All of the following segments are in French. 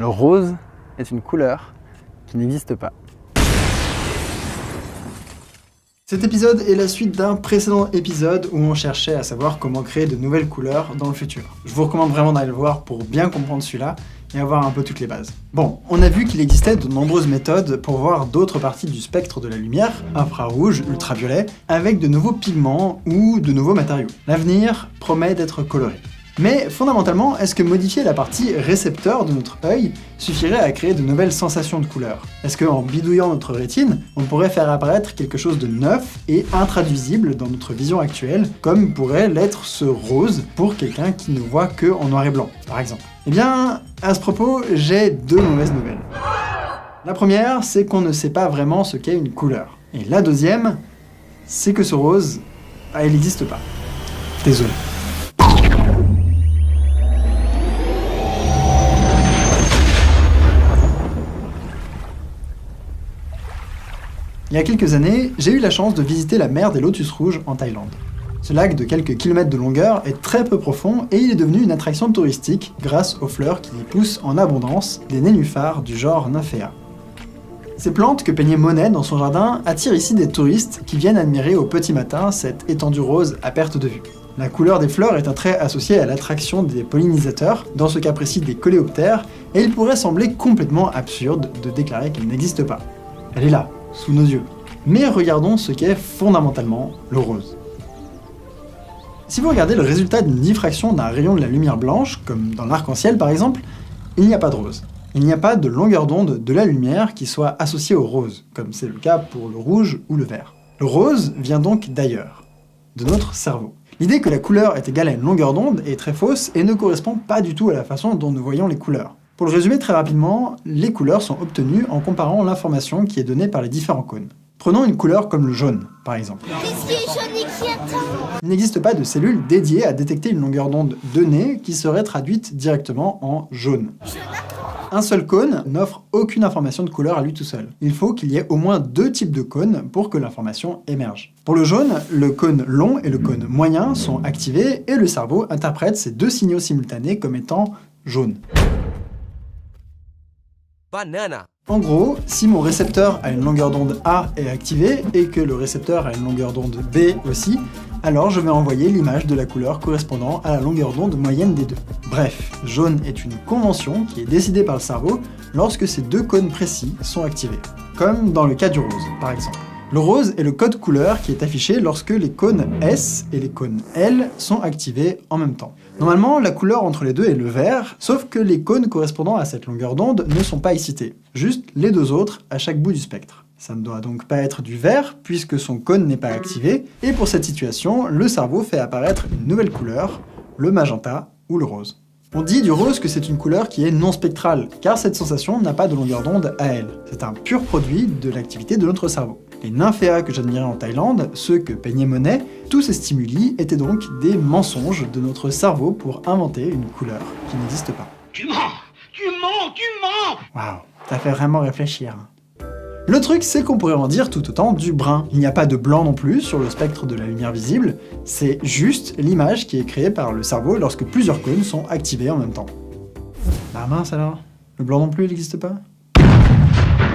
Le rose est une couleur qui n'existe pas. Cet épisode est la suite d'un précédent épisode où on cherchait à savoir comment créer de nouvelles couleurs dans le futur. Je vous recommande vraiment d'aller le voir pour bien comprendre celui-là et avoir un peu toutes les bases. Bon, on a vu qu'il existait de nombreuses méthodes pour voir d'autres parties du spectre de la lumière, infrarouge, ultraviolet, avec de nouveaux pigments ou de nouveaux matériaux. L'avenir promet d'être coloré. Mais fondamentalement, est-ce que modifier la partie récepteur de notre œil suffirait à créer de nouvelles sensations de couleurs? Est-ce qu'en bidouillant notre rétine, on pourrait faire apparaître quelque chose de neuf et intraduisible dans notre vision actuelle, comme pourrait l'être ce rose pour quelqu'un qui ne voit que en noir et blanc, par exemple? Eh bien, à ce propos, j'ai deux mauvaises nouvelles. La première, c'est qu'on ne sait pas vraiment ce qu'est une couleur. Et la deuxième, c'est que ce rose, il n'existe pas. Désolé. Il y a quelques années, j'ai eu la chance de visiter la mer des Lotus Rouges en Thaïlande. Ce lac de quelques kilomètres de longueur est très peu profond et il est devenu une attraction touristique grâce aux fleurs qui y poussent en abondance, des nénuphars du genre Nymphaea. Ces plantes que peignait Monet dans son jardin attirent ici des touristes qui viennent admirer au petit matin cette étendue rose à perte de vue. La couleur des fleurs est un trait associé à l'attraction des pollinisateurs, dans ce cas précis des coléoptères, et il pourrait sembler complètement absurde de déclarer qu'elle n'existe pas. Elle est là, sous nos yeux. Mais regardons ce qu'est fondamentalement le rose. Si vous regardez le résultat d'une diffraction d'un rayon de la lumière blanche, comme dans l'arc-en-ciel par exemple, il n'y a pas de rose. Il n'y a pas de longueur d'onde de la lumière qui soit associée au rose, comme c'est le cas pour le rouge ou le vert. Le rose vient donc d'ailleurs, de notre cerveau. L'idée que la couleur est égale à une longueur d'onde est très fausse et ne correspond pas du tout à la façon dont nous voyons les couleurs. Pour le résumer très rapidement, les couleurs sont obtenues en comparant l'information qui est donnée par les différents cônes. Prenons une couleur comme le jaune, par exemple. Il n'existe pas de cellules dédiées à détecter une longueur d'onde donnée qui serait traduite directement en jaune. Un seul cône n'offre aucune information de couleur à lui tout seul. Il faut qu'il y ait au moins deux types de cônes pour que l'information émerge. Pour le jaune, le cône long et le cône moyen sont activés et le cerveau interprète ces deux signaux simultanés comme étant jaune. Banana. En gros, si mon récepteur à une longueur d'onde A est activé et que le récepteur a une longueur d'onde B aussi, alors je vais envoyer l'image de la couleur correspondant à la longueur d'onde moyenne des deux. Bref, jaune est une convention qui est décidée par le cerveau lorsque ces deux cônes précis sont activés. Comme dans le cas du rose, par exemple. Le rose est le code couleur qui est affiché lorsque les cônes S et les cônes L sont activés en même temps. Normalement, la couleur entre les deux est le vert, sauf que les cônes correspondant à cette longueur d'onde ne sont pas excités, juste les deux autres à chaque bout du spectre. Ça ne doit donc pas être du vert, puisque son cône n'est pas activé, et pour cette situation, le cerveau fait apparaître une nouvelle couleur, le magenta ou le rose. On dit du rose que c'est une couleur qui est non spectrale, car cette sensation n'a pas de longueur d'onde à elle. C'est un pur produit de l'activité de notre cerveau. Les nymphéas que j'admirais en Thaïlande, ceux que peignait Monet, tous ces stimuli étaient donc des mensonges de notre cerveau pour inventer une couleur qui n'existe pas. Tu mens! Tu mens! Tu mens! Waouh, ça fait vraiment réfléchir. Le truc, c'est qu'on pourrait en dire tout autant du brun. Il n'y a pas de blanc non plus sur le spectre de la lumière visible, c'est juste l'image qui est créée par le cerveau lorsque plusieurs cônes sont activés en même temps. Bah mince alors, le blanc non plus, il n'existe pas?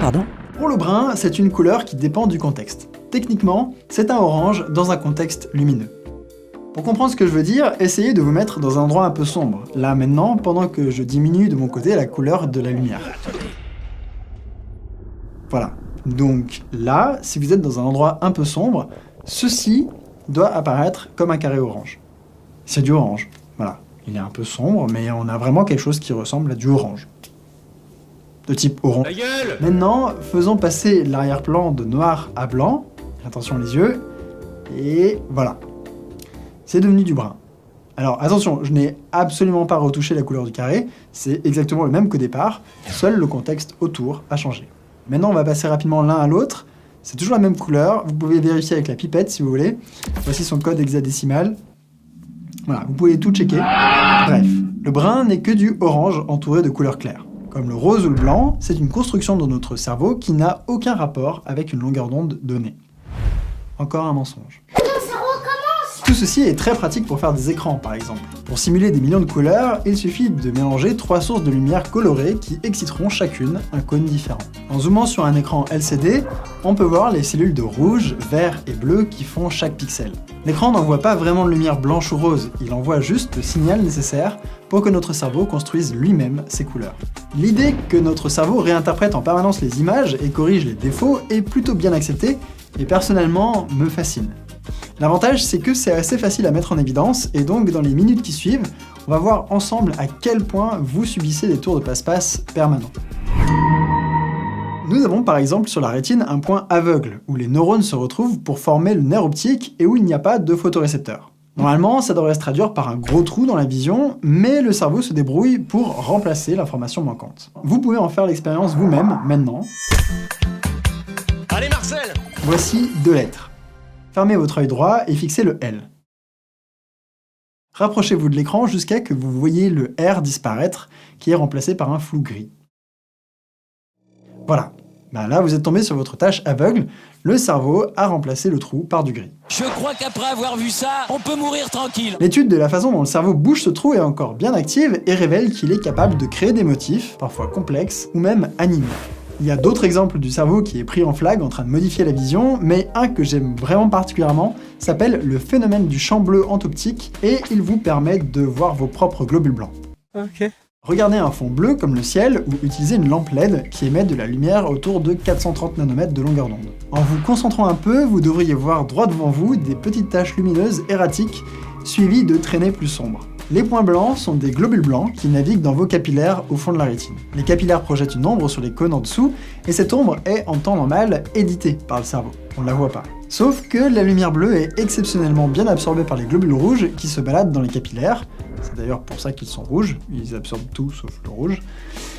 Pardon? Pour le brun, c'est une couleur qui dépend du contexte. Techniquement, c'est un orange dans un contexte lumineux. Pour comprendre ce que je veux dire, essayez de vous mettre dans un endroit un peu sombre, là maintenant, pendant que je diminue de mon côté la couleur de la lumière. Voilà. Donc là, si vous êtes dans un endroit un peu sombre, ceci doit apparaître comme un carré orange. C'est du orange. Voilà. Il est un peu sombre, mais on a vraiment quelque chose qui ressemble à du orange. De type orange. Maintenant, faisons passer l'arrière-plan de noir à blanc. Attention les yeux. Et voilà. C'est devenu du brun. Alors attention, je n'ai absolument pas retouché la couleur du carré. C'est exactement le même qu'au départ. Seul le contexte autour a changé. Maintenant, on va passer rapidement l'un à l'autre. C'est toujours la même couleur. Vous pouvez vérifier avec la pipette si vous voulez. Voici son code hexadécimal. Voilà, vous pouvez tout checker. Bref, le brun n'est que du orange entouré de couleurs claires. Comme le rose ou le blanc, c'est une construction de notre cerveau qui n'a aucun rapport avec une longueur d'onde donnée. Encore un mensonge. Non, ça recommence! Tout ceci est très pratique pour faire des écrans par exemple. Pour simuler des millions de couleurs, il suffit de mélanger 3 sources de lumière colorées qui exciteront chacune un cône différent. En zoomant sur un écran LCD, on peut voir les cellules de rouge, vert et bleu qui font chaque pixel. L'écran n'envoie pas vraiment de lumière blanche ou rose, il envoie juste le signal nécessaire pour que notre cerveau construise lui-même ses couleurs. L'idée que notre cerveau réinterprète en permanence les images et corrige les défauts est plutôt bien acceptée et personnellement me fascine. L'avantage, c'est que c'est assez facile à mettre en évidence, et donc dans les minutes qui suivent, on va voir ensemble à quel point vous subissez des tours de passe-passe permanents. Nous avons par exemple sur la rétine un point aveugle, où les neurones se retrouvent pour former le nerf optique et où il n'y a pas de photorécepteur. Normalement, ça devrait se traduire par un gros trou dans la vision, mais le cerveau se débrouille pour remplacer l'information manquante. Vous pouvez en faire l'expérience vous-même, maintenant. Allez Marcel! Voici 2 lettres. Fermez votre œil droit et fixez le L. Rapprochez-vous de l'écran jusqu'à ce que vous voyez le R disparaître, qui est remplacé par un flou gris. Voilà. Là, vous êtes tombé sur votre tâche aveugle, le cerveau a remplacé le trou par du gris. Je crois qu'après avoir vu ça, on peut mourir tranquille. L'étude de la façon dont le cerveau bouge ce trou est encore bien active et révèle qu'il est capable de créer des motifs, parfois complexes, ou même animés. Il y a d'autres exemples du cerveau qui est pris en flag en train de modifier la vision, mais un que j'aime vraiment particulièrement s'appelle le phénomène du champ bleu entoptique et il vous permet de voir vos propres globules blancs. Ok. Regardez un fond bleu comme le ciel ou utilisez une lampe LED qui émet de la lumière autour de 430 nanomètres de longueur d'onde. En vous concentrant un peu, vous devriez voir droit devant vous des petites taches lumineuses erratiques suivies de traînées plus sombres. Les points blancs sont des globules blancs qui naviguent dans vos capillaires au fond de la rétine. Les capillaires projettent une ombre sur les cônes en dessous, et cette ombre est, en temps normal, éditée par le cerveau. On ne la voit pas. Sauf que la lumière bleue est exceptionnellement bien absorbée par les globules rouges qui se baladent dans les capillaires. C'est d'ailleurs pour ça qu'ils sont rouges, ils absorbent tout sauf le rouge.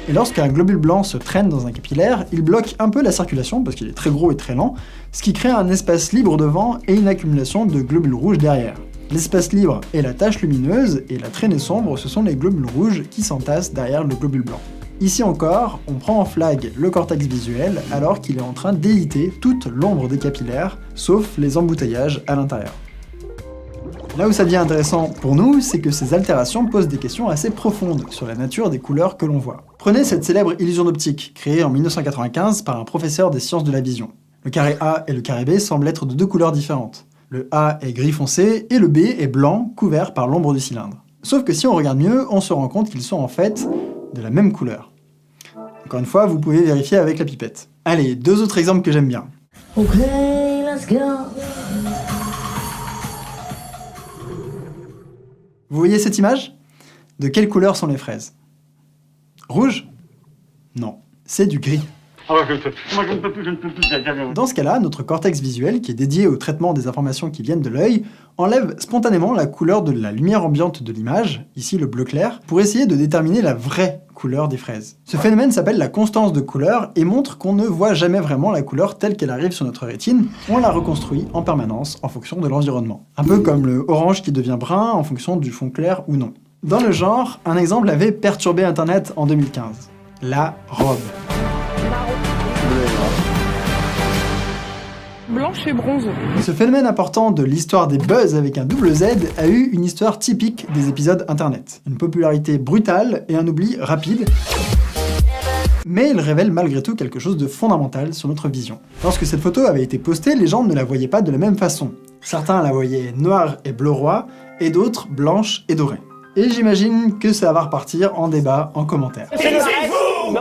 Et lorsqu'un globule blanc se traîne dans un capillaire, il bloque un peu la circulation parce qu'il est très gros et très lent, ce qui crée un espace libre devant et une accumulation de globules rouges derrière. L'espace libre est la tache lumineuse et la traînée sombre, ce sont les globules rouges qui s'entassent derrière le globule blanc. Ici encore, on prend en flag le cortex visuel alors qu'il est en train d'éditer toute l'ombre des capillaires, sauf les emboutteillages à l'intérieur. Là où ça devient intéressant pour nous, c'est que ces altérations posent des questions assez profondes sur la nature des couleurs que l'on voit. Prenez cette célèbre illusion d'optique, créée en 1995 par un professeur des sciences de la vision. Le carré A et le carré B semblent être de 2 couleurs différentes. Le A est gris foncé et le B est blanc, couvert par l'ombre du cylindre. Sauf que si on regarde mieux, on se rend compte qu'ils sont en fait de la même couleur. Encore une fois, vous pouvez vérifier avec la pipette. Allez, 2 autres exemples que j'aime bien. Okay, let's go. Vous voyez cette image? De quelle couleur sont les fraises? Rouge? Non, c'est du gris. Dans ce cas-là, notre cortex visuel, qui est dédié au traitement des informations qui viennent de l'œil, enlève spontanément la couleur de la lumière ambiante de l'image, ici le bleu clair, pour essayer de déterminer la vraie couleur des fraises. Ce phénomène s'appelle la constance de couleur et montre qu'on ne voit jamais vraiment la couleur telle qu'elle arrive sur notre rétine, on la reconstruit en permanence en fonction de l'environnement. Un peu comme le orange qui devient brun en fonction du fond clair ou non. Dans le genre, un exemple avait perturbé Internet en 2015. La robe. Blanche et bronze. Ce phénomène important de l'histoire des buzz avec un double Z a eu une histoire typique des épisodes internet. Une popularité brutale et un oubli rapide. Mais il révèle malgré tout quelque chose de fondamental sur notre vision. Lorsque cette photo avait été postée, les gens ne la voyaient pas de la même façon. Certains la voyaient noire et bleu roi, et d'autres blanche et dorée. Et j'imagine que ça va repartir en débat, en commentaire.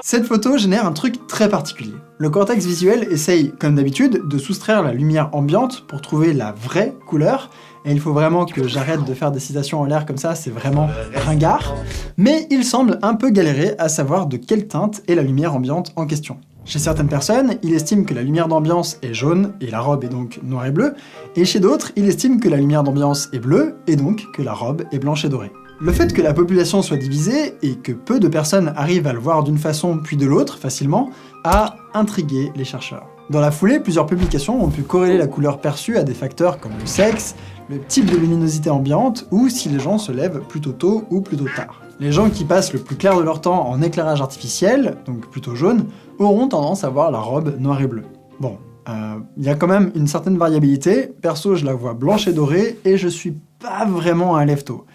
Cette photo génère un truc très particulier. Le cortex visuel essaye, comme d'habitude, de soustraire la lumière ambiante pour trouver la vraie couleur, et il faut vraiment que j'arrête de faire des citations en l'air comme ça, c'est vraiment ringard, mais il semble un peu galérer à savoir de quelle teinte est la lumière ambiante en question. Chez certaines personnes, il estime que la lumière d'ambiance est jaune, et la robe est donc noire et bleue, et chez d'autres, il estime que la lumière d'ambiance est bleue, et donc que la robe est blanche et dorée. Le fait que la population soit divisée, et que peu de personnes arrivent à le voir d'une façon puis de l'autre facilement, a intrigué les chercheurs. Dans la foulée, plusieurs publications ont pu corréler la couleur perçue à des facteurs comme le sexe, le type de luminosité ambiante, ou si les gens se lèvent plutôt tôt ou plutôt tard. Les gens qui passent le plus clair de leur temps en éclairage artificiel, donc plutôt jaune, auront tendance à voir la robe noire et bleue. Bon, Il y a quand même une certaine variabilité. Perso, je la vois blanche et dorée, et je suis pas vraiment un lève-tôt.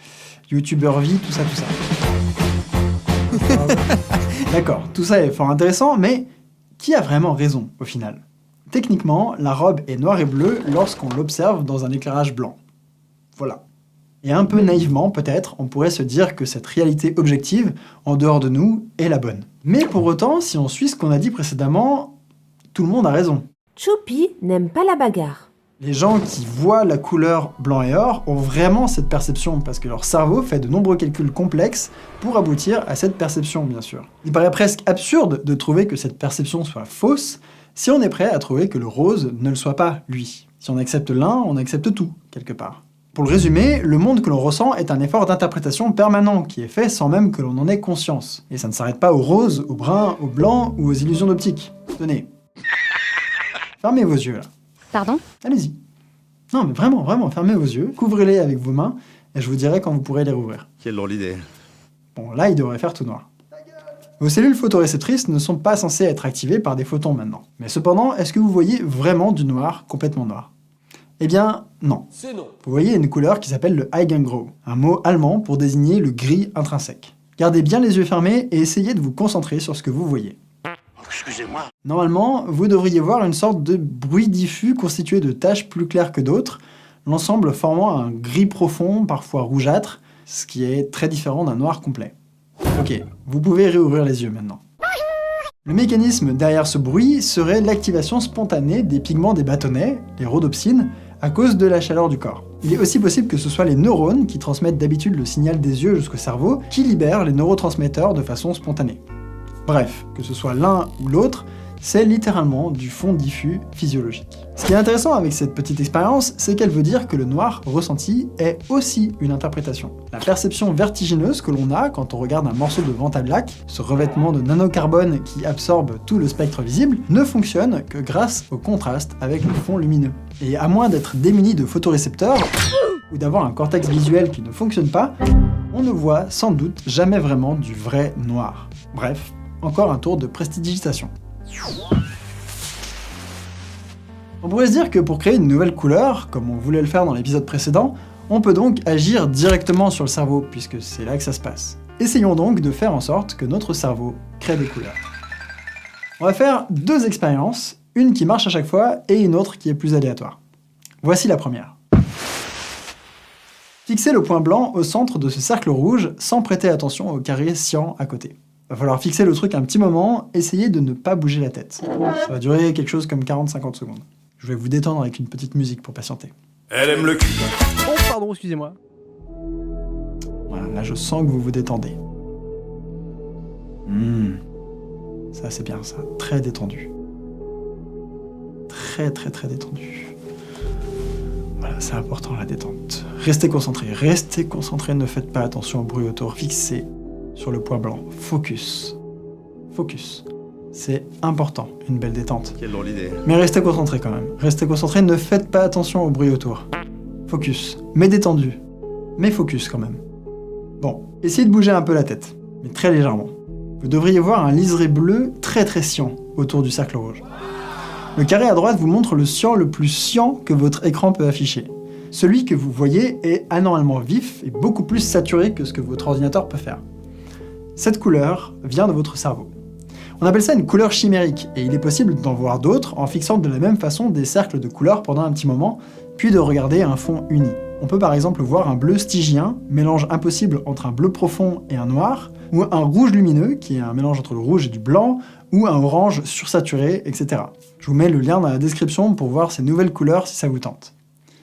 YouTuber vie, tout ça. D'accord, tout ça est fort intéressant, mais qui a vraiment raison, au final? Techniquement, la robe est noire et bleue lorsqu'on l'observe dans un éclairage blanc. Voilà. Et un peu naïvement, peut-être, on pourrait se dire que cette réalité objective, en dehors de nous, est la bonne. Mais pour autant, si on suit ce qu'on a dit précédemment, tout le monde a raison. Choupi n'aime pas la bagarre. Les gens qui voient la couleur blanc et or ont vraiment cette perception parce que leur cerveau fait de nombreux calculs complexes pour aboutir à cette perception, bien sûr. Il paraît presque absurde de trouver que cette perception soit fausse si on est prêt à trouver que le rose ne le soit pas, lui. Si on accepte l'un, on accepte tout, quelque part. Pour le résumer, le monde que l'on ressent est un effort d'interprétation permanent qui est fait sans même que l'on en ait conscience. Et ça ne s'arrête pas au rose, au brun, au blanc ou aux illusions d'optique. Tenez. Fermez vos yeux, là. Pardon? Allez-y. Non, mais vraiment, fermez vos yeux, couvrez-les avec vos mains, et je vous dirai quand vous pourrez les rouvrir. Quelle drôle d'idée. Bon, là, il devrait faire tout noir. Vos cellules photoréceptrices ne sont pas censées être activées par des photons maintenant. Mais cependant, est-ce que vous voyez vraiment du noir, complètement noir? Eh bien, non. C'est non. Vous voyez une couleur qui s'appelle le Eigengrau, un mot allemand pour désigner le gris intrinsèque. Gardez bien les yeux fermés et essayez de vous concentrer sur ce que vous voyez. Excusez-moi. Normalement, vous devriez voir une sorte de bruit diffus constitué de taches plus claires que d'autres, l'ensemble formant un gris profond, parfois rougeâtre, ce qui est très différent d'un noir complet. Ok, vous pouvez réouvrir les yeux maintenant. Le mécanisme derrière ce bruit serait l'activation spontanée des pigments des bâtonnets, les rhodopsines, à cause de la chaleur du corps. Il est aussi possible que ce soit les neurones, qui transmettent d'habitude le signal des yeux jusqu'au cerveau, qui libèrent les neurotransmetteurs de façon spontanée. Bref, que ce soit l'un ou l'autre, c'est littéralement du fond diffus physiologique. Ce qui est intéressant avec cette petite expérience, c'est qu'elle veut dire que le noir ressenti est aussi une interprétation. La perception vertigineuse que l'on a quand on regarde un morceau de Ventaglac, ce revêtement de nanocarbone qui absorbe tout le spectre visible, ne fonctionne que grâce au contraste avec le fond lumineux. Et à moins d'être démuni de photorécepteurs, ou d'avoir un cortex visuel qui ne fonctionne pas, on ne voit sans doute jamais vraiment du vrai noir. Bref, encore un tour de prestidigitation. On pourrait se dire que pour créer une nouvelle couleur, comme on voulait le faire dans l'épisode précédent, on peut donc agir directement sur le cerveau, puisque c'est là que ça se passe. Essayons donc de faire en sorte que notre cerveau crée des couleurs. On va faire deux expériences, une qui marche à chaque fois et une autre qui est plus aléatoire. Voici la première. Fixez le point blanc au centre de ce cercle rouge sans prêter attention au carré cyan à côté. Va falloir fixer le truc un petit moment, essayez de ne pas bouger la tête. Ça va durer quelque chose comme 40-50 secondes. Je vais vous détendre avec une petite musique pour patienter. Elle aime le cul. Oh, pardon, excusez-moi. Voilà, là je sens que vous vous détendez. Ça c'est bien ça, très détendu. Très détendu. Voilà, c'est important la détente. Restez concentré, ne faites pas attention au bruit autour, fixez sur le point blanc. Focus. C'est important, une belle détente. Quelle drôle d'idée. Mais restez concentré quand même. Restez concentré, ne faites pas attention au bruit autour. Focus. Mais détendu. Mais focus quand même. Bon, essayez de bouger un peu la tête, mais très légèrement. Vous devriez voir un liseré bleu très cyan autour du cercle rouge. Le carré à droite vous montre le cyan le plus cyan que votre écran peut afficher. Celui que vous voyez est anormalement vif et beaucoup plus saturé que ce que votre ordinateur peut faire. Cette couleur vient de votre cerveau. On appelle ça une couleur chimérique, et il est possible d'en voir d'autres en fixant de la même façon des cercles de couleurs pendant un petit moment, puis de regarder un fond uni. On peut par exemple voir un bleu stygien, mélange impossible entre un bleu profond et un noir, ou un rouge lumineux, qui est un mélange entre le rouge et du blanc, ou un orange sursaturé, etc. Je vous mets le lien dans la description pour voir ces nouvelles couleurs si ça vous tente.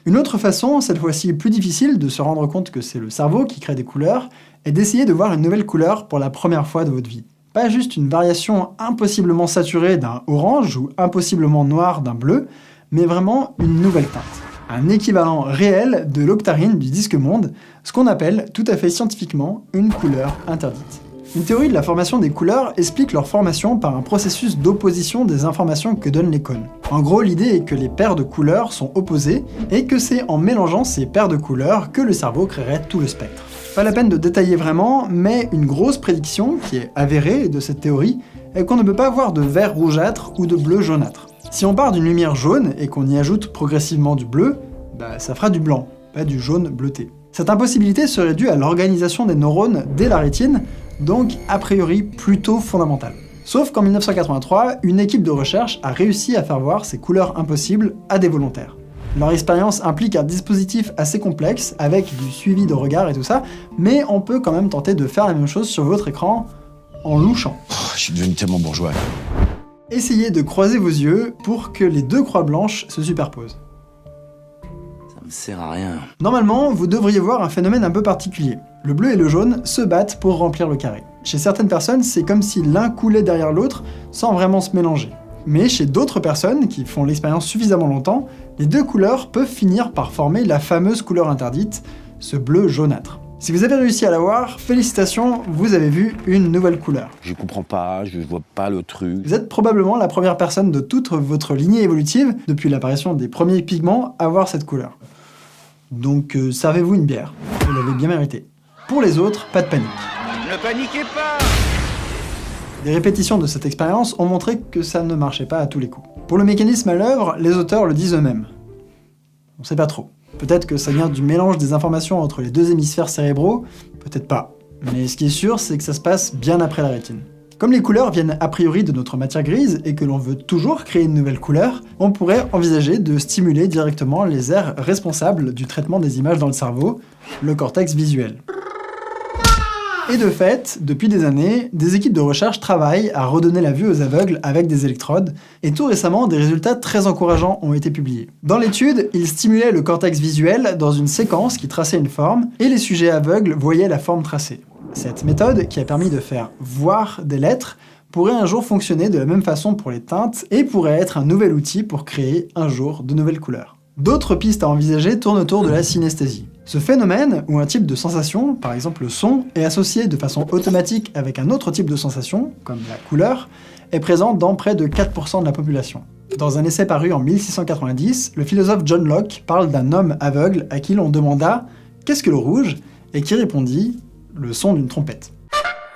Une autre façon, cette fois-ci plus difficile, de se rendre compte que c'est le cerveau qui crée des couleurs, est d'essayer de voir une nouvelle couleur pour la première fois de votre vie. Pas juste une variation impossiblement saturée d'un orange ou impossiblement noir d'un bleu, mais vraiment une nouvelle teinte. Un équivalent réel de l'octarine du disque monde, ce qu'on appelle tout à fait scientifiquement une couleur interdite. Une théorie de la formation des couleurs explique leur formation par un processus d'opposition des informations que donnent les cônes. En gros, l'idée est que les paires de couleurs sont opposées et que c'est en mélangeant ces paires de couleurs que le cerveau créerait tout le spectre. Pas la peine de détailler vraiment, mais une grosse prédiction qui est avérée de cette théorie est qu'on ne peut pas avoir de vert rougeâtre ou de bleu jaunâtre. Si on part d'une lumière jaune et qu'on y ajoute progressivement du bleu, ça fera du blanc, pas du jaune bleuté. Cette impossibilité serait due à l'organisation des neurones dès la rétine, donc a priori plutôt fondamentale. Sauf qu'en 1983, une équipe de recherche a réussi à faire voir ces couleurs impossibles à des volontaires. Leur expérience implique un dispositif assez complexe, avec du suivi de regard et tout ça, mais on peut quand même tenter de faire la même chose sur votre écran en louchant. Je suis devenu tellement bourgeois. Essayez de croiser vos yeux pour que les deux croix blanches se superposent. Ça me sert à rien. Normalement, vous devriez voir un phénomène un peu particulier. Le bleu et le jaune se battent pour remplir le carré. Chez certaines personnes, c'est comme si l'un coulait derrière l'autre sans vraiment se mélanger. Mais chez d'autres personnes qui font l'expérience suffisamment longtemps, les deux couleurs peuvent finir par former la fameuse couleur interdite, ce bleu jaunâtre. Si vous avez réussi à la voir, félicitations, vous avez vu une nouvelle couleur. Je comprends pas, je vois pas le truc. Vous êtes probablement la première personne de toute votre lignée évolutive, depuis l'apparition des premiers pigments, à voir cette couleur. Donc servez-vous une bière, vous l'avez bien mérité. Pour les autres, pas de panique. Ne paniquez pas! Des répétitions de cette expérience ont montré que ça ne marchait pas à tous les coups. Pour le mécanisme à l'œuvre, les auteurs le disent eux-mêmes. On sait pas trop. Peut-être que ça vient du mélange des informations entre les deux hémisphères cérébraux, peut-être pas. Mais ce qui est sûr, c'est que ça se passe bien après la rétine. Comme les couleurs viennent a priori de notre matière grise et que l'on veut toujours créer une nouvelle couleur, on pourrait envisager de stimuler directement les aires responsables du traitement des images dans le cerveau, le cortex visuel. Et de fait, depuis des années, des équipes de recherche travaillent à redonner la vue aux aveugles avec des électrodes, et tout récemment, des résultats très encourageants ont été publiés. Dans l'étude, ils stimulaient le cortex visuel dans une séquence qui traçait une forme, et les sujets aveugles voyaient la forme tracée. Cette méthode, qui a permis de faire voir des lettres, pourrait un jour fonctionner de la même façon pour les teintes, et pourrait être un nouvel outil pour créer un jour de nouvelles couleurs. D'autres pistes à envisager tournent autour de la synesthésie. Ce phénomène, où un type de sensation, par exemple le son, est associé de façon automatique avec un autre type de sensation, comme la couleur, est présent dans près de 4% de la population. Dans un essai paru en 1690, le philosophe John Locke parle d'un homme aveugle à qui l'on demanda « Qu'est-ce que le rouge ?» et qui répondit « Le son d'une trompette ».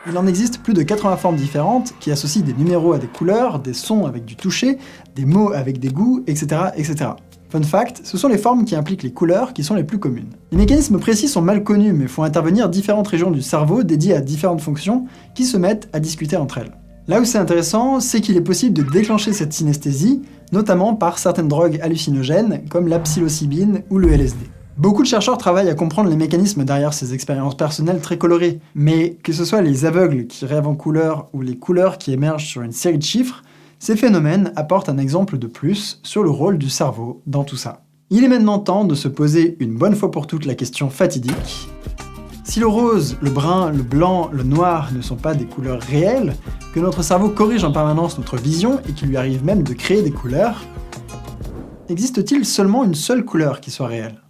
Il en existe plus de 80 formes différentes qui associent des numéros à des couleurs, des sons avec du toucher, des mots avec des goûts, etc. etc. Fun fact, ce sont les formes qui impliquent les couleurs qui sont les plus communes. Les mécanismes précis sont mal connus, mais font intervenir différentes régions du cerveau dédiées à différentes fonctions qui se mettent à discuter entre elles. Là où c'est intéressant, c'est qu'il est possible de déclencher cette synesthésie, notamment par certaines drogues hallucinogènes comme la psilocybine ou le LSD. Beaucoup de chercheurs travaillent à comprendre les mécanismes derrière ces expériences personnelles très colorées, mais que ce soit les aveugles qui rêvent en couleurs ou les couleurs qui émergent sur une série de chiffres, ces phénomènes apportent un exemple de plus sur le rôle du cerveau dans tout ça. Il est maintenant temps de se poser une bonne fois pour toutes la question fatidique. Si le rose, le brun, le blanc, le noir ne sont pas des couleurs réelles, que notre cerveau corrige en permanence notre vision et qu'il lui arrive même de créer des couleurs, existe-t-il seulement une seule couleur qui soit réelle ?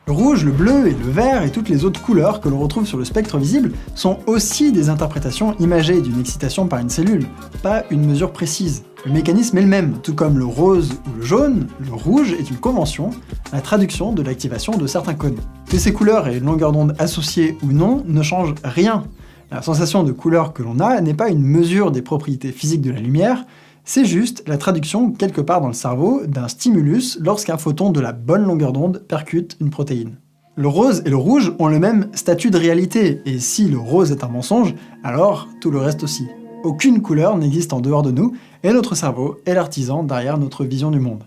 Le rouge, le bleu et le vert et toutes les autres couleurs que l'on retrouve sur le spectre visible sont aussi des interprétations imagées d'une excitation par une cellule, pas une mesure précise. Le mécanisme est le même, tout comme le rose ou le jaune, le rouge est une convention, la traduction de l'activation de certains codes. Que ces couleurs aient une longueur d'onde associée ou non ne change rien. La sensation de couleur que l'on a n'est pas une mesure des propriétés physiques de la lumière, c'est juste la traduction quelque part dans le cerveau d'un stimulus lorsqu'un photon de la bonne longueur d'onde percute une protéine. Le rose et le rouge ont le même statut de réalité, et si le rose est un mensonge, alors tout le reste aussi. Aucune couleur n'existe en dehors de nous, et notre cerveau est l'artisan derrière notre vision du monde.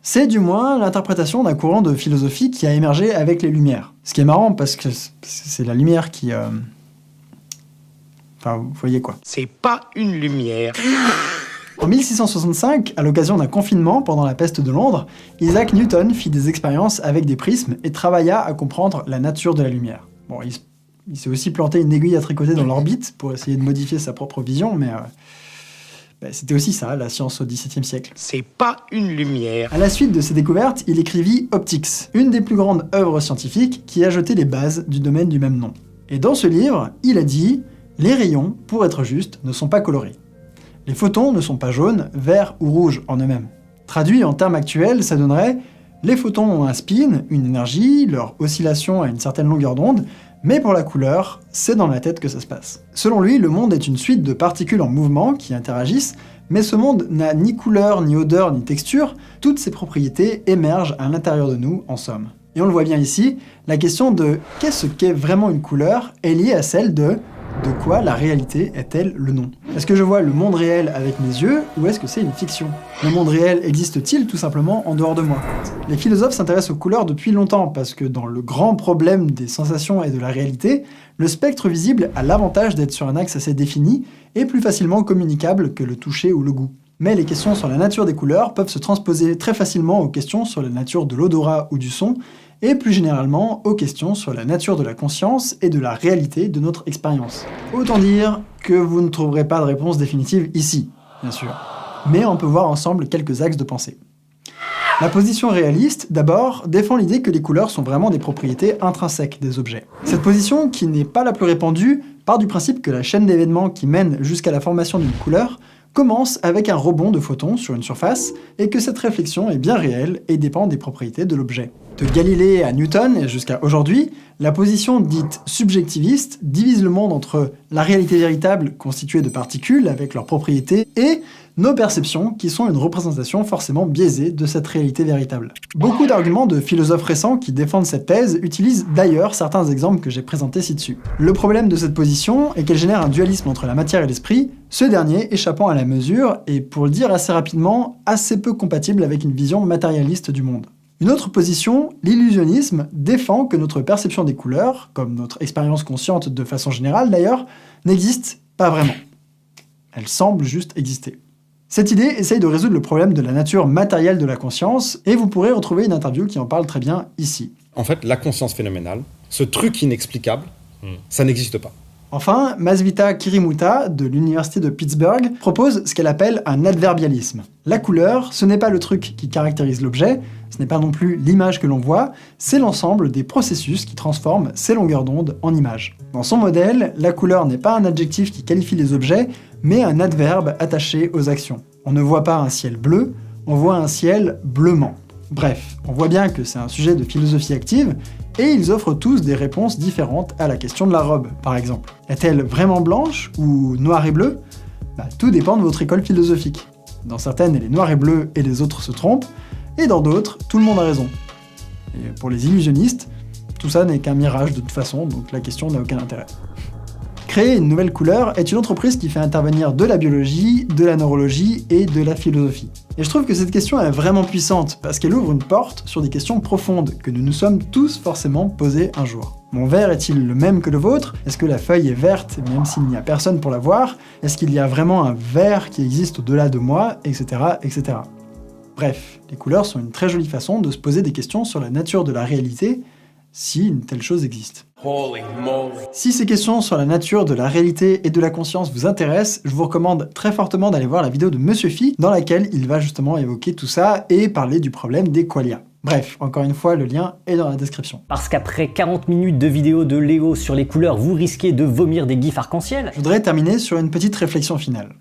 C'est du moins l'interprétation d'un courant de philosophie qui a émergé avec les Lumières. Ce qui est marrant parce que c'est la lumière qui... Enfin, vous voyez quoi. C'est pas une lumière. En 1665, à l'occasion d'un confinement pendant la peste de Londres, Isaac Newton fit des expériences avec des prismes et travailla à comprendre la nature de la lumière. Bon, il s'est aussi planté une aiguille à tricoter dans l'orbite pour essayer de modifier sa propre vision, mais c'était aussi ça, la science au XVIIe siècle. C'est pas une lumière. À la suite de ses découvertes, il écrivit Optics, une des plus grandes œuvres scientifiques qui a jeté les bases du domaine du même nom. Et dans ce livre, il a dit « Les rayons, pour être juste, ne sont pas colorés. Les photons ne sont pas jaunes, verts ou rouges en eux-mêmes. » Traduit en termes actuels, ça donnerait « Les photons ont un spin, une énergie, leur oscillation à une certaine longueur d'onde, mais pour la couleur, c'est dans la tête que ça se passe. » Selon lui, le monde est une suite de particules en mouvement qui interagissent, Mais ce monde n'a ni couleur, ni odeur, ni texture, toutes ces propriétés émergent à l'intérieur de nous, en somme. Et on le voit bien ici, la question de qu'est-ce qu'est vraiment une couleur est liée à celle de quoi la réalité est-elle le nom? Est-ce que je vois le monde réel avec mes yeux, ou est-ce que c'est une fiction? Le monde réel existe-t-il tout simplement en dehors de moi? Les philosophes s'intéressent aux couleurs depuis longtemps, parce que dans le grand problème des sensations et de la réalité, le spectre visible a l'avantage d'être sur un axe assez défini, et plus facilement communicable que le toucher ou le goût. Mais les questions sur la nature des couleurs peuvent se transposer très facilement aux questions sur la nature de l'odorat ou du son, et plus généralement aux questions sur la nature de la conscience et de la réalité de notre expérience. Autant dire que vous ne trouverez pas de réponse définitive ici, bien sûr. Mais on peut voir ensemble quelques axes de pensée. La position réaliste, d'abord, défend l'idée que les couleurs sont vraiment des propriétés intrinsèques des objets. Cette position, qui n'est pas la plus répandue, part du principe que la chaîne d'événements qui mène jusqu'à la formation d'une couleur commence avec un rebond de photons sur une surface, et que cette réflexion est bien réelle et dépend des propriétés de l'objet. De Galilée à Newton et jusqu'à aujourd'hui, la position dite subjectiviste divise le monde entre la réalité véritable constituée de particules avec leurs propriétés et nos perceptions qui sont une représentation forcément biaisée de cette réalité véritable. Beaucoup d'arguments de philosophes récents qui défendent cette thèse utilisent d'ailleurs certains exemples que j'ai présentés ci-dessus. Le problème de cette position est qu'elle génère un dualisme entre la matière et l'esprit, ce dernier échappant à la mesure et, pour le dire assez rapidement, assez peu compatible avec une vision matérialiste du monde. Une autre position, l'illusionnisme, défend que notre perception des couleurs, comme notre expérience consciente de façon générale d'ailleurs, n'existe pas vraiment. Elle semble juste exister. Cette idée essaye de résoudre le problème de la nature matérielle de la conscience, et vous pourrez retrouver une interview qui en parle très bien ici. En fait, la conscience phénoménale, ce truc inexplicable, ça n'existe pas. Enfin, Masvita Kirimuta, de l'université de Pittsburgh, propose ce qu'elle appelle un adverbialisme. La couleur, ce n'est pas le truc qui caractérise l'objet, ce n'est pas non plus l'image que l'on voit, c'est l'ensemble des processus qui transforment ces longueurs d'onde en images. Dans son modèle, la couleur n'est pas un adjectif qui qualifie les objets, mais un adverbe attaché aux actions. On ne voit pas un ciel bleu, on voit un ciel bleumant. Bref, on voit bien que c'est un sujet de philosophie active, et ils offrent tous des réponses différentes à la question de la robe, par exemple. Est-elle vraiment blanche ou noire et bleue? Tout dépend de votre école philosophique. Dans certaines, elle est noire et bleue et les autres se trompent, et dans d'autres, tout le monde a raison. Et pour les illusionnistes, tout ça n'est qu'un mirage de toute façon, donc la question n'a aucun intérêt. Créer une nouvelle couleur est une entreprise qui fait intervenir de la biologie, de la neurologie et de la philosophie. Et je trouve que cette question est vraiment puissante, parce qu'elle ouvre une porte sur des questions profondes que nous nous sommes tous forcément posées un jour. Mon verre est-il le même que le vôtre? Est-ce que la feuille est verte même s'il n'y a personne pour la voir? Est-ce qu'il y a vraiment un verre qui existe au-delà de moi? Etc. etc. Bref, les couleurs sont une très jolie façon de se poser des questions sur la nature de la réalité, si une telle chose existe. Holy moly. Si ces questions sur la nature de la réalité et de la conscience vous intéressent, je vous recommande très fortement d'aller voir la vidéo de Monsieur Phi, dans laquelle il va justement évoquer tout ça et parler du problème des qualia. Bref, encore une fois, le lien est dans la description. Parce qu'après 40 minutes de vidéo de Léo sur les couleurs, vous risquez de vomir des gifs arc-en-ciel. Je voudrais terminer sur une petite réflexion finale.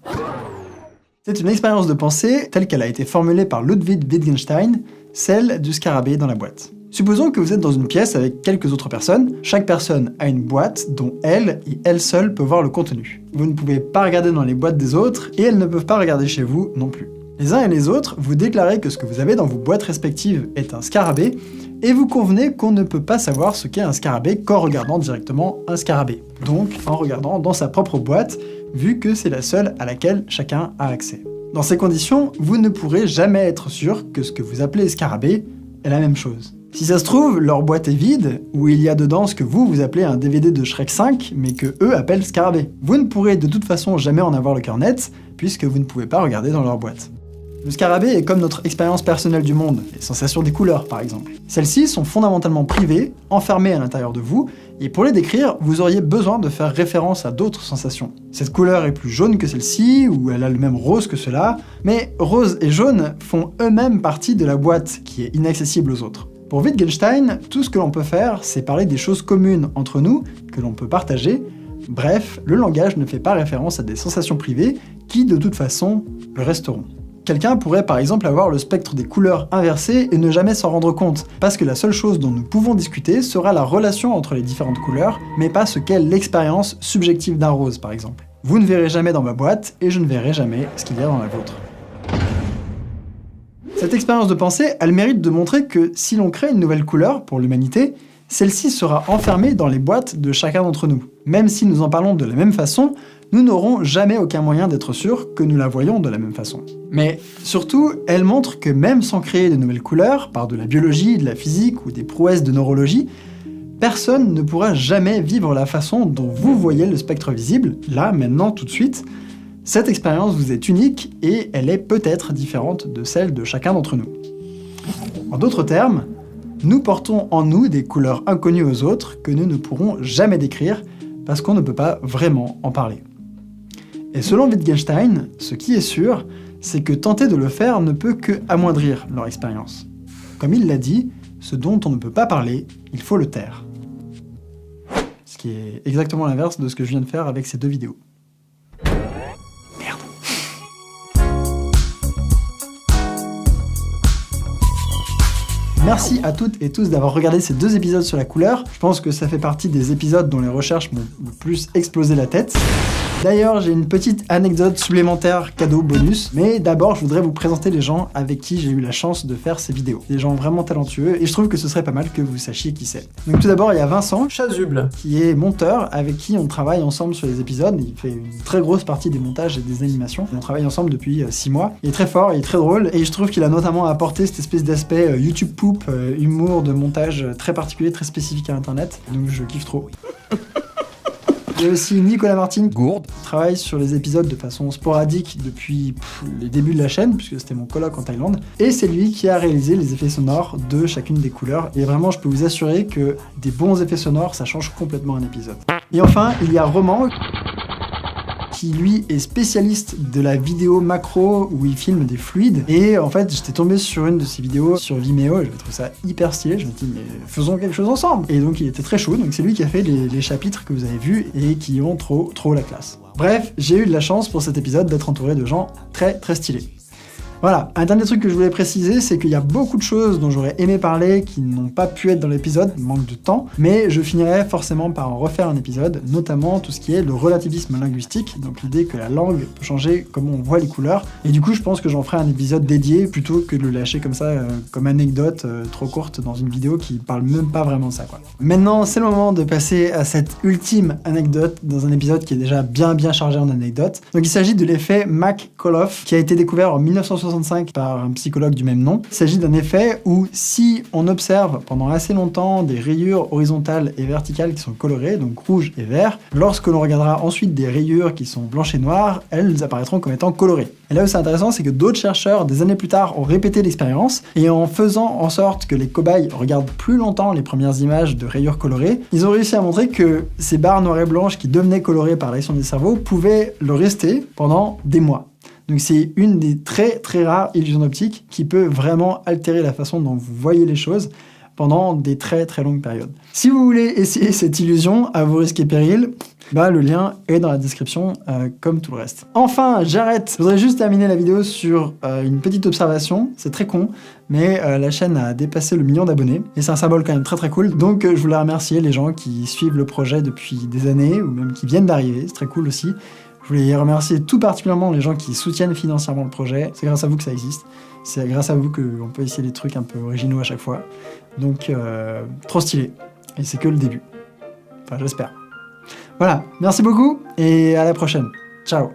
C'est une expérience de pensée telle qu'elle a été formulée par Ludwig Wittgenstein, celle du scarabée dans la boîte. Supposons que vous êtes dans une pièce avec quelques autres personnes, chaque personne a une boîte dont elle et elle seule peut voir le contenu. Vous ne pouvez pas regarder dans les boîtes des autres et elles ne peuvent pas regarder chez vous non plus. Les uns et les autres, vous déclarez que ce que vous avez dans vos boîtes respectives est un scarabée et vous convenez qu'on ne peut pas savoir ce qu'est un scarabée qu'en regardant directement un scarabée. Donc en regardant dans sa propre boîte, vu que c'est la seule à laquelle chacun a accès. Dans ces conditions, vous ne pourrez jamais être sûr que ce que vous appelez scarabée est la même chose. Si ça se trouve, leur boîte est vide, ou il y a dedans ce que vous appelez un DVD de Shrek 5, mais que eux appellent scarabée. Vous ne pourrez de toute façon jamais en avoir le cœur net, puisque vous ne pouvez pas regarder dans leur boîte. Le scarabée est comme notre expérience personnelle du monde, les sensations des couleurs par exemple. Celles-ci sont fondamentalement privées, enfermées à l'intérieur de vous, et pour les décrire, vous auriez besoin de faire référence à d'autres sensations. Cette couleur est plus jaune que celle-ci, ou elle a le même rose que cela, mais rose et jaune font eux-mêmes partie de la boîte qui est inaccessible aux autres. Pour Wittgenstein, tout ce que l'on peut faire, c'est parler des choses communes entre nous, que l'on peut partager. Bref, le langage ne fait pas référence à des sensations privées qui, de toute façon, le resteront. Quelqu'un pourrait par exemple avoir le spectre des couleurs inversé et ne jamais s'en rendre compte, parce que la seule chose dont nous pouvons discuter sera la relation entre les différentes couleurs, mais pas ce qu'est l'expérience subjective d'un rose par exemple. Vous ne verrez jamais dans ma boîte et je ne verrai jamais ce qu'il y a dans la vôtre. Cette expérience de pensée a le mérite de montrer que si l'on crée une nouvelle couleur pour l'humanité, celle-ci sera enfermée dans les boîtes de chacun d'entre nous. Même si nous en parlons de la même façon, nous n'aurons jamais aucun moyen d'être sûrs que nous la voyons de la même façon. Mais surtout, elle montre que même sans créer de nouvelles couleurs, par de la biologie, de la physique ou des prouesses de neurologie, personne ne pourra jamais vivre la façon dont vous voyez le spectre visible, là, maintenant, tout de suite. Cette expérience vous est unique et elle est peut-être différente de celle de chacun d'entre nous. En d'autres termes, nous portons en nous des couleurs inconnues aux autres que nous ne pourrons jamais décrire parce qu'on ne peut pas vraiment en parler. Et selon Wittgenstein, ce qui est sûr, c'est que tenter de le faire ne peut que amoindrir leur expérience. Comme il l'a dit, ce dont on ne peut pas parler, il faut le taire. Ce qui est exactement l'inverse de ce que je viens de faire avec ces deux vidéos. Merci à toutes et tous d'avoir regardé ces deux épisodes sur la couleur. Je pense que ça fait partie des épisodes dont les recherches m'ont le plus explosé la tête. D'ailleurs, j'ai une petite anecdote supplémentaire cadeau bonus, mais d'abord je voudrais vous présenter les gens avec qui j'ai eu la chance de faire ces vidéos. Des gens vraiment talentueux et je trouve que ce serait pas mal que vous sachiez qui c'est. Donc tout d'abord, il y a Vincent Chasuble, qui est monteur, avec qui on travaille ensemble sur les épisodes. Il fait une très grosse partie des montages et des animations. On travaille ensemble depuis 6 mois. Il est très fort, il est très drôle et je trouve qu'il a notamment apporté cette espèce d'aspect YouTube poop, humour de montage très particulier, très spécifique à internet. Donc je kiffe trop. Il y a aussi Nicolas Martin, Gourde, qui travaille sur les épisodes de façon sporadique depuis les débuts de la chaîne, puisque c'était mon coloc en Thaïlande. Et c'est lui qui a réalisé les effets sonores de chacune des couleurs. Et vraiment, je peux vous assurer que des bons effets sonores, ça change complètement un épisode. Et enfin, il y a Roman, qui lui est spécialiste de la vidéo macro où il filme des fluides. Et en fait, j'étais tombé sur une de ses vidéos sur Vimeo et je trouve ça hyper stylé. Je me dis, mais faisons quelque chose ensemble. Et donc, il était très chaud. Donc, c'est lui qui a fait les chapitres que vous avez vus et qui ont trop la classe. Bref, j'ai eu de la chance pour cet épisode d'être entouré de gens très stylés. Voilà, un dernier truc que je voulais préciser, c'est qu'il y a beaucoup de choses dont j'aurais aimé parler qui n'ont pas pu être dans l'épisode, manque de temps, mais je finirai forcément par en refaire un épisode, notamment tout ce qui est le relativisme linguistique, donc l'idée que la langue peut changer comme on voit les couleurs, et du coup je pense que j'en ferai un épisode dédié plutôt que de le lâcher comme ça, comme anecdote trop courte dans une vidéo qui parle même pas vraiment de ça, quoi. Maintenant, c'est le moment de passer à cette ultime anecdote dans un épisode qui est déjà bien chargé en anecdotes. Donc il s'agit de l'effet Mac-Koloff, qui a été découvert en 1965 par un psychologue du même nom. Il s'agit d'un effet où si on observe pendant assez longtemps des rayures horizontales et verticales qui sont colorées, donc rouge et vert, lorsque l'on regardera ensuite des rayures qui sont blanches et noires, elles apparaîtront comme étant colorées. Et là où c'est intéressant, c'est que d'autres chercheurs, des années plus tard, ont répété l'expérience, et en faisant en sorte que les cobayes regardent plus longtemps les premières images de rayures colorées, ils ont réussi à montrer que ces barres noires et blanches qui devenaient colorées par l'action des cerveaux pouvaient le rester pendant des mois. Donc c'est une des très rares illusions d'optique qui peut vraiment altérer la façon dont vous voyez les choses pendant des très longues périodes. Si vous voulez essayer cette illusion à vos risques et périls, le lien est dans la description comme tout le reste. Enfin, j'arrête. Je voudrais juste terminer la vidéo sur une petite observation. C'est très con, mais la chaîne a dépassé le 1 million d'abonnés et c'est un symbole quand même très cool. Donc je voulais remercier les gens qui suivent le projet depuis des années ou même qui viennent d'arriver. C'est très cool aussi. Je voulais remercier tout particulièrement les gens qui soutiennent financièrement le projet. C'est grâce à vous que ça existe. C'est grâce à vous qu'on peut essayer des trucs un peu originaux à chaque fois. Donc, trop stylé. Et c'est que le début. Enfin, j'espère. Voilà, merci beaucoup et à la prochaine. Ciao.